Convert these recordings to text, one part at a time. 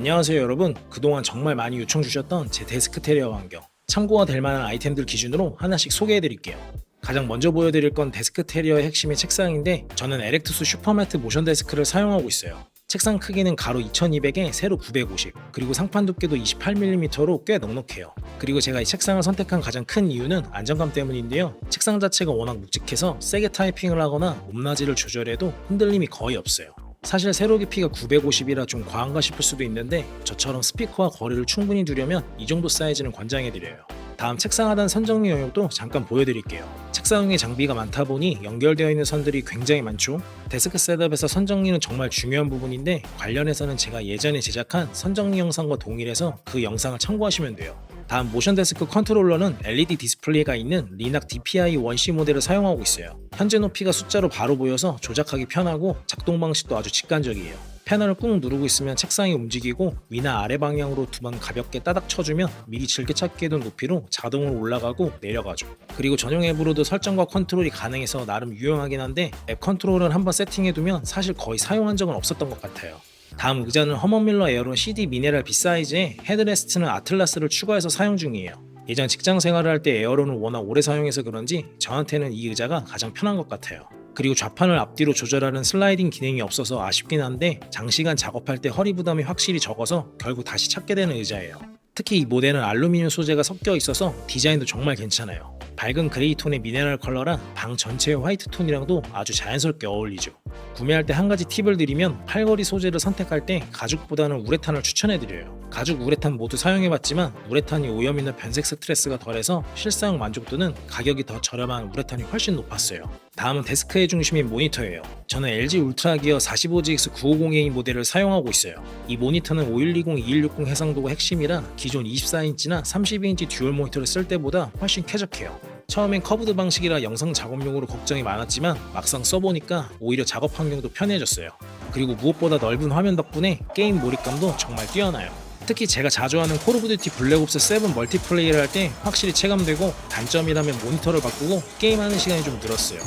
안녕하세요 여러분. 그동안 정말 많이 요청 주셨던 제 데스크 테리어 환경, 참고가 될 만한 아이템들 기준으로 하나씩 소개해 드릴게요. 가장 먼저 보여드릴 건 데스크 테리어의 핵심인 책상인데, 저는 에렉투스 슈퍼매트 모션 데스크를 사용하고 있어요. 책상 크기는 가로 2200에 세로 950, 그리고 상판 두께도 28mm로 꽤 넉넉해요. 그리고 제가 이 책상을 선택한 가장 큰 이유는 안정감 때문인데요. 책상 자체가 워낙 묵직해서 세게 타이핑을 하거나 높낮이를 조절해도 흔들림이 거의 없어요. 사실 세로 깊이가 950이라 좀 과한가 싶을 수도 있는데, 저처럼 스피커와 거리를 충분히 두려면 이 정도 사이즈는 권장해드려요. 다음 책상 하단 선 정리 영역도 잠깐 보여드릴게요. 책상에 장비가 많다 보니 연결되어 있는 선들이 굉장히 많죠. 데스크 셋업에서 선 정리는 정말 중요한 부분인데, 관련해서는 제가 예전에 제작한 선 정리 영상과 동일해서 그 영상을 참고하시면 돼요. 다음 모션 데스크 컨트롤러는 LED 디스플레이가 있는 리낙 DPI 1C 모델을 사용하고 있어요. 현재 높이가 숫자로 바로 보여서 조작하기 편하고 작동 방식도 아주 직관적이에요. 패널을 꾹 누르고 있으면 책상이 움직이고, 위나 아래 방향으로 두 번 가볍게 따닥 쳐주면 미리 즐겨찾기 해둔 높이로 자동으로 올라가고 내려가죠. 그리고 전용 앱으로도 설정과 컨트롤이 가능해서 나름 유용하긴 한데, 앱 컨트롤을 한번 세팅해두면 사실 거의 사용한 적은 없었던 것 같아요. 다음 의자는 허먼밀러 에어론 CD 미네랄 B사이즈에 헤드레스트는 아틀라스를 추가해서 사용 중이에요. 예전 직장 생활을 할 때 에어론을 워낙 오래 사용해서 그런지 저한테는 이 의자가 가장 편한 것 같아요. 그리고 좌판을 앞뒤로 조절하는 슬라이딩 기능이 없어서 아쉽긴 한데, 장시간 작업할 때 허리 부담이 확실히 적어서 결국 다시 찾게 되는 의자예요. 특히 이 모델은 알루미늄 소재가 섞여 있어서 디자인도 정말 괜찮아요. 밝은 그레이 톤의 미네랄 컬러랑 방 전체의 화이트 톤이랑도 아주 자연스럽게 어울리죠. 구매할 때 한 가지 팁을 드리면, 팔걸이 소재를 선택할 때 가죽보다는 우레탄을 추천해드려요. 가죽, 우레탄 모두 사용해봤지만 우레탄이 오염이나 변색 스트레스가 덜해서 실사용 만족도는 가격이 더 저렴한 우레탄이 훨씬 높았어요. 다음은 데스크의 중심인 모니터예요. 저는 LG 울트라기어 45GX 9502A 모델을 사용하고 있어요. 이 모니터는 5120-2160 해상도가 핵심이라 기존 24인치나 32인치 듀얼 모니터를 쓸 때보다 훨씬 쾌적해요. 처음엔 커브드 방식이라 영상 작업용으로 걱정이 많았지만 막상 써보니까 오히려 작업 환경도 편해졌어요. 그리고 무엇보다 넓은 화면 덕분에 게임 몰입감도 정말 뛰어나요. 특히 제가 자주 하는 콜 오브 듀티 블랙옵스 7 멀티플레이를 할 때 확실히 체감되고, 단점이라면 모니터를 바꾸고 게임하는 시간이 좀 늘었어요.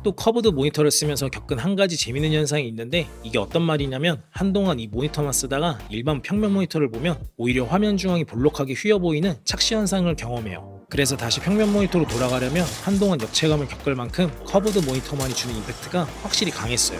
또 커브드 모니터를 쓰면서 겪은 한 가지 재밌는 현상이 있는데, 이게 어떤 말이냐면, 한동안 이 모니터만 쓰다가 일반 평면 모니터를 보면 오히려 화면 중앙이 볼록하게 휘어 보이는 착시 현상을 경험해요. 그래서 다시 평면 모니터로 돌아가려면 한동안 역체감을 겪을 만큼 커브드 모니터만이 주는 임팩트가 확실히 강했어요.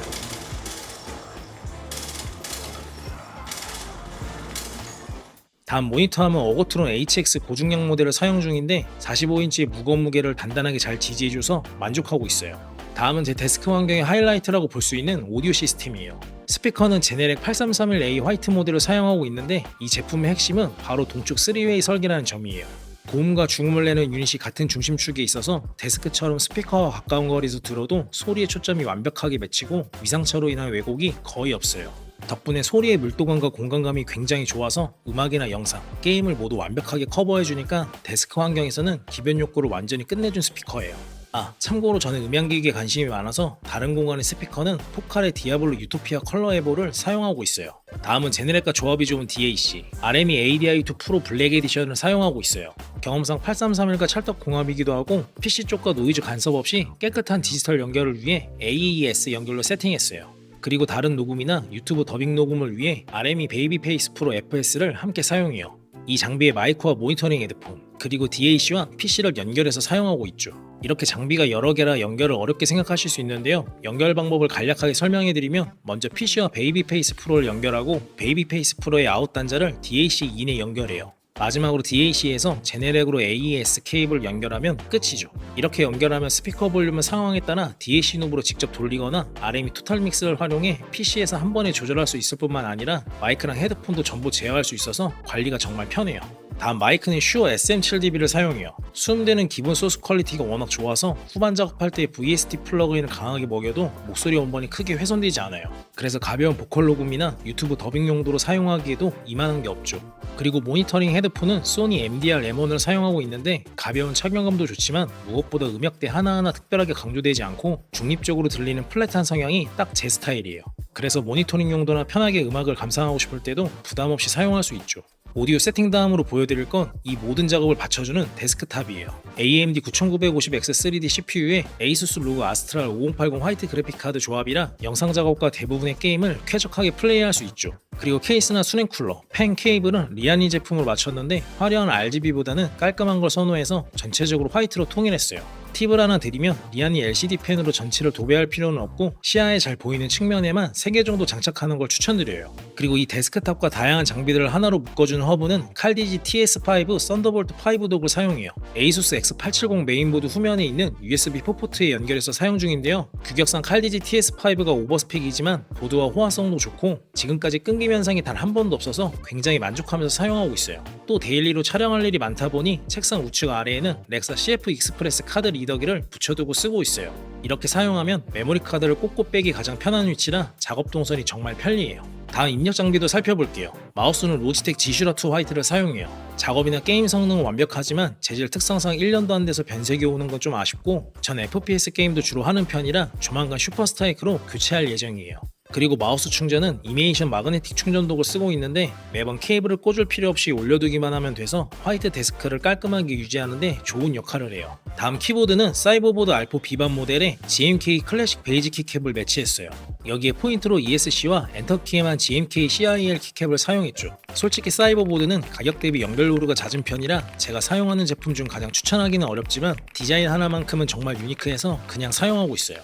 다음 모니터 하면 어거트론 HX 고중량 모델을 사용 중인데, 45인치의 무거운 무게를 단단하게 잘 지지해줘서 만족하고 있어요. 다음은 제 데스크 환경의 하이라이트라고 볼 수 있는 오디오 시스템이에요. 스피커는 제네렉 8331A 화이트 모델을 사용하고 있는데, 이 제품의 핵심은 바로 동축 3웨이 설계라는 점이에요. 고음과 중음을 내는 유닛이 같은 중심축에 있어서 데스크처럼 스피커와 가까운 거리에서 들어도 소리의 초점이 완벽하게 맺히고 위상차로 인한 왜곡이 거의 없어요. 덕분에 소리의 밀도감과 공간감이 굉장히 좋아서 음악이나 영상, 게임을 모두 완벽하게 커버해주니까 데스크 환경에서는 기본 욕구를 완전히 끝내준 스피커예요. 참고로 저는 음향기기에 관심이 많아서 다른 공간의 스피커는 포칼의 디아블로 유토피아 컬러 에보를 사용하고 있어요. 다음은 제네렉과 조합이 좋은 DAC, RME ADI2 프로 블랙 에디션을 사용하고 있어요. 경험상 8331과 찰떡궁합이기도 하고, PC 쪽과 노이즈 간섭 없이 깨끗한 디지털 연결을 위해 AES 연결로 세팅했어요. 그리고 다른 녹음이나 유튜브 더빙 녹음을 위해 RME 베이비페이스 프로 FS를 함께 사용해요. 이 장비에 마이크와 모니터링 헤드폰, 그리고 DAC와 PC를 연결해서 사용하고 있죠. 이렇게 장비가 여러 개라 연결을 어렵게 생각하실 수 있는데요. 연결 방법을 간략하게 설명해드리면, 먼저 PC와 베이비페이스 프로를 연결하고 베이비페이스 프로의 아웃 단자를 DAC 인에 연결해요. 마지막으로 DAC에서 제네렉으로 AES 케이블을 연결하면 끝이죠. 이렇게 연결하면 스피커 볼륨은 상황에 따라 DAC 노브로 직접 돌리거나 RME 토탈 믹스를 활용해 PC에서 한 번에 조절할 수 있을 뿐만 아니라 마이크랑 헤드폰도 전부 제어할 수 있어서 관리가 정말 편해요. 다음 마이크는 슈어 SM7DB를 사용해요. 수음되는 기본 소스 퀄리티가 워낙 좋아서 후반 작업할 때 VST 플러그인을 강하게 먹여도 목소리 원본이 크게 훼손되지 않아요. 그래서 가벼운 보컬 녹음이나 유튜브 더빙 용도로 사용하기에도 이만한 게 없죠. 그리고 모니터링 헤드폰은 소니 MDR M1을 사용하고 있는데 가벼운 착용감도 좋지만 무엇보다 음역대 하나하나 특별하게 강조되지 않고 중립적으로 들리는 플랫한 성향이 딱 제 스타일이에요. 그래서 모니터링 용도나 편하게 음악을 감상하고 싶을 때도 부담 없이 사용할 수 있죠. 오디오 세팅 다음으로 보여드릴 건 이 모든 작업을 받쳐주는 데스크탑이에요. AMD 9950X 3D CPU에 ASUS ROG 아스트랄 5080 화이트 그래픽카드 조합이라 영상 작업과 대부분의 게임을 쾌적하게 플레이할 수 있죠. 그리고 케이스나 수냉 쿨러, 펜 케이블은 리아니 제품으로 맞췄는데 화려한 RGB보다는 깔끔한 걸 선호해서 전체적으로 화이트로 통일했어요. 팁을 하나 드리면 리아니 LCD 펜으로 전체를 도배할 필요는 없고 시야에 잘 보이는 측면에만 3개 정도 장착하는 걸 추천드려요. 그리고 이 데스크탑과 다양한 장비들을 하나로 묶어주는 허브는 칼디지 TS5 썬더볼트 5 독을 사용해요. ASUS X870 메인보드 후면에 있는 USB 4 포트에 연결해서 사용 중인데요. 규격상 칼디지 TS5가 오버스펙이지만 보드와 호환성도 좋고 지금까지 끊김 현상이 단 한 번도 없어서 굉장히 만족하면서 사용하고 있어요. 또 데일리로 촬영할 일이 많다 보니 책상 우측 아래에는 렉사 CF 익스프레스 카드 리더기를 붙여두고 쓰고 있어요. 이렇게 사용하면 메모리 카드를 꽂고 빼기 가장 편한 위치라 작업 동선이 정말 편리해요. 다음 입력 장비도 살펴볼게요. 마우스는 로지텍 G슈라2 화이트를 사용해요. 작업이나 게임 성능은 완벽하지만 재질 특성상 1년도 안 돼서 변색이 오는 건 좀 아쉽고 전 FPS 게임도 주로 하는 편이라 조만간 슈퍼스타이크로 교체할 예정이에요. 그리고 마우스 충전은 이메이션 마그네틱 충전독을 쓰고 있는데 매번 케이블을 꽂을 필요 없이 올려두기만 하면 돼서 화이트 데스크를 깔끔하게 유지하는데 좋은 역할을 해요. 다음 키보드는 사이버보드 알포 비반 모델에 GMK 클래식 베이지 키캡을 매치했어요. 여기에 포인트로 ESC와 엔터키에만 GMK CIL 키캡을 사용했죠. 솔직히 사이버보드는 가격 대비 연결 로드가 잦은 편이라 제가 사용하는 제품 중 가장 추천하기는 어렵지만 디자인 하나만큼은 정말 유니크해서 그냥 사용하고 있어요.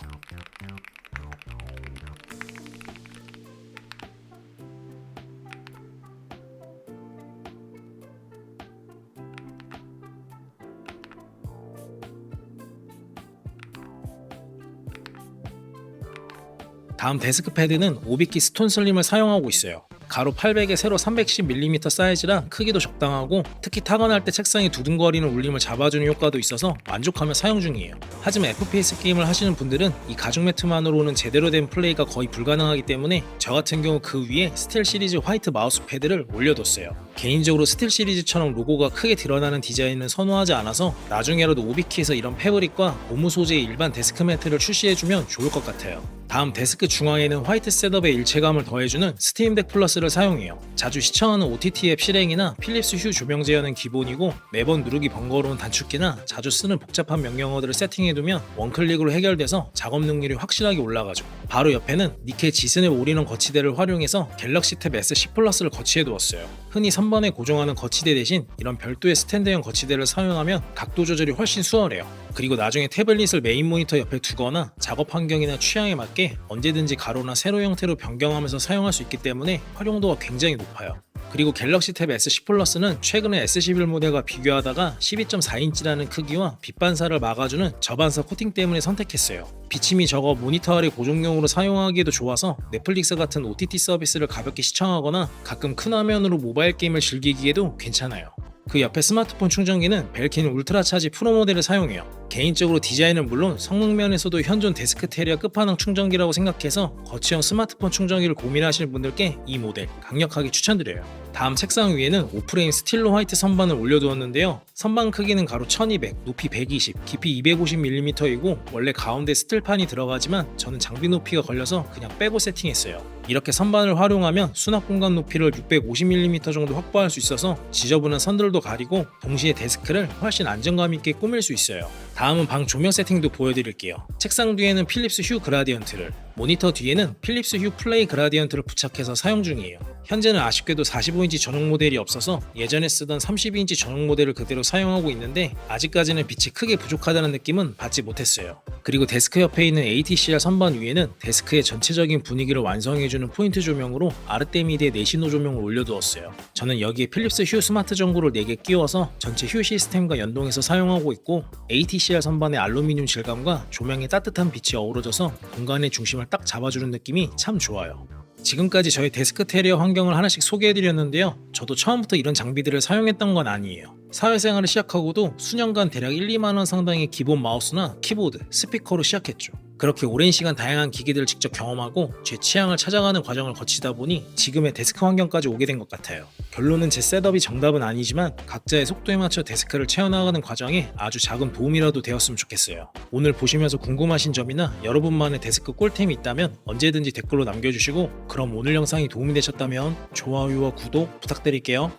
다음 데스크 패드는 오비키 스톤 슬림을 사용하고 있어요. 가로 800에 세로 310mm 사이즈라 크기도 적당하고 특히 타건할 때 책상이 두둥거리는 울림을 잡아주는 효과도 있어서 만족하며 사용 중이에요. 하지만 FPS 게임을 하시는 분들은 이 가죽 매트만으로는 제대로 된 플레이가 거의 불가능하기 때문에 저 같은 경우 그 위에 스틸 시리즈 화이트 마우스 패드를 올려뒀어요. 개인적으로 스틸 시리즈처럼 로고가 크게 드러나는 디자인은 선호하지 않아서 나중에라도 오비키에서 이런 패브릭과 고무 소재의 일반 데스크 매트를 출시해주면 좋을 것 같아요. 다음 데스크 중앙에는 화이트 셋업의 일체감을 더해주는 스팀덱 플러스를 사용해요. 자주 시청하는 OTT 앱 실행이나 필립스 휴 조명 제어는 기본이고 매번 누르기 번거로운 단축키나 자주 쓰는 복잡한 명령어들을 세팅해두면 원클릭으로 해결돼서 작업 능률이 확실하게 올라가죠. 바로 옆에는 니케 지스냅 올인원 거치대를 활용해서 갤럭시 탭 S10 플러스를 거치해두었어요. 흔히 선반에 고정하는 거치대 대신 이런 별도의 스탠드형 거치대를 사용하면 각도 조절이 훨씬 수월해요. 그리고 나중에 태블릿을 메인 모니터 옆에 두거나 작업 환경이나 취향에 맞게 언제든지 가로나 세로 형태로 변경하면서 사용할 수 있기 때문에 활용도가 굉장히 높아요. 그리고 갤럭시 탭 S10 플러스는 최근에 S11 모델과 비교하다가 12.4인치라는 크기와 빛 반사를 막아주는 저반사 코팅 때문에 선택했어요. 비침이 적어 모니터 아래 고정용으로 사용하기에도 좋아서 넷플릭스 같은 OTT 서비스를 가볍게 시청하거나 가끔 큰 화면으로 모바일 게임을 즐기기에도 괜찮아요. 그 옆에 스마트폰 충전기는 벨킨 울트라 차지 프로 모델을 사용해요. 개인적으로 디자인은 물론 성능 면에서도 현존 데스크 테리어 끝판왕 충전기라고 생각해서 거치형 스마트폰 충전기를 고민하시는 분들께 이 모델 강력하게 추천드려요. 다음 책상 위에는 오프레임 스틸로 화이트 선반을 올려두었는데요. 선반 크기는 가로 1200, 높이 120, 깊이 250mm이고 원래 가운데 스틸판이 들어가지만 저는 장비 높이가 걸려서 그냥 빼고 세팅했어요. 이렇게 선반을 활용하면 수납 공간 높이를 650mm 정도 확보할 수 있어서 지저분한 선들도 가리고 동시에 데스크를 훨씬 안정감 있게 꾸밀 수 있어요. 다음은 방 조명 세팅도 보여드릴게요. 책상 뒤에는 필립스 휴 그라디언트를, 모니터 뒤에는 필립스 휴 플레이 그라디언트를 부착해서 사용 중이에요. 현재는 아쉽게도 45인치 전용 모델이 없어서 예전에 쓰던 32인치 전용 모델을 그대로 사용하고 있는데 아직까지는 빛이 크게 부족하다는 느낌은 받지 못했어요. 그리고 데스크 옆에 있는 ATCR 선반 위에는 데스크의 전체적인 분위기를 완성해주는 포인트 조명으로 아르테미드의 내신호 조명을 올려두었어요. 저는 여기에 필립스 휴 스마트 전구를 4개 끼워서 전체 휴 시스템과 연동해서 사용하고 있고 ATCR 선반의 알루미늄 질감과 조명의 따뜻한 빛이 어우러져서 공간의 중심을 딱 잡아주는 느낌이 참 좋아요. 지금까지 저희 데스크 테리어 환경을 하나씩 소개해드렸는데요. 저도 처음부터 이런 장비들을 사용했던 건 아니에요. 사회생활을 시작하고도 수년간 대략 1, 2만 원 상당의 기본 마우스나 키보드, 스피커로 시작했죠. 그렇게 오랜 시간 다양한 기기들을 직접 경험하고 제 취향을 찾아가는 과정을 거치다 보니 지금의 데스크 환경까지 오게 된 것 같아요. 결론은 제 셋업이 정답은 아니지만 각자의 속도에 맞춰 데스크를 채워나가는 과정에 아주 작은 도움이라도 되었으면 좋겠어요. 오늘 보시면서 궁금하신 점이나 여러분만의 데스크 꿀템이 있다면 언제든지 댓글로 남겨주시고, 그럼 오늘 영상이 도움이 되셨다면 좋아요와 구독 부탁드릴게요.